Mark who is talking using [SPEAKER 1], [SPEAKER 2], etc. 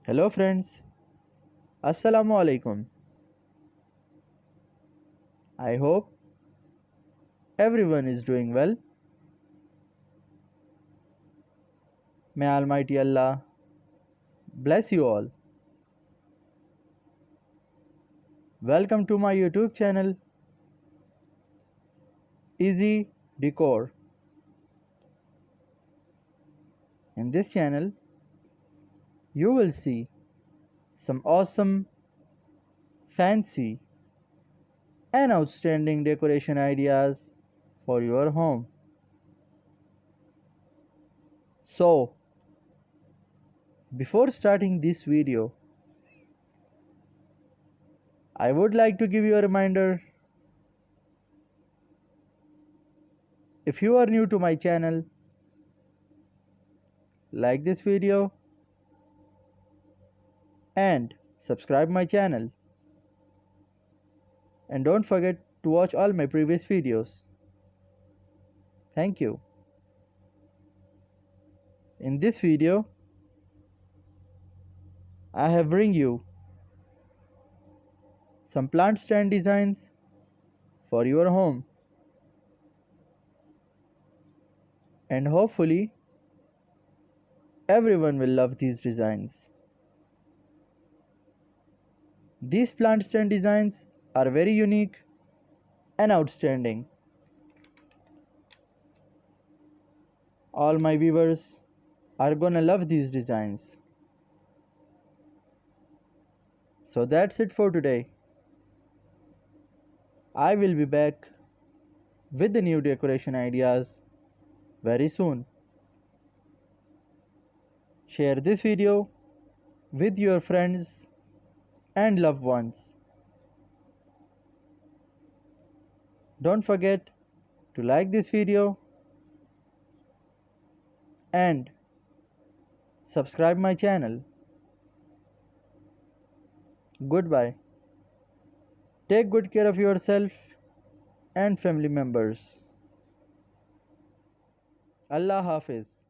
[SPEAKER 1] Hello friends, Assalamu alaikum. I hope everyone is doing well. May Almighty Allah bless you all. Welcome to my YouTube channel, Easy Decor. In this channel, you will see some awesome, fancy, and outstanding decoration ideas for your home. So, before starting this video, I would like to give you a reminder. If you are new to my channel, like this video and subscribe my channel. And don't forget to watch all my previous videos. Thank you. In this video, I have bring you some plant stand designs for your home. And hopefully, everyone will love these designs. These plant stand designs are very unique and outstanding. All my viewers are gonna love these designs. So that's it for today. I will be back with the new decoration ideas very soon. Share this video with your friends and loved ones. Don't forget to like this video and subscribe my channel. Goodbye. Take good care of yourself and family members. Allah Hafiz.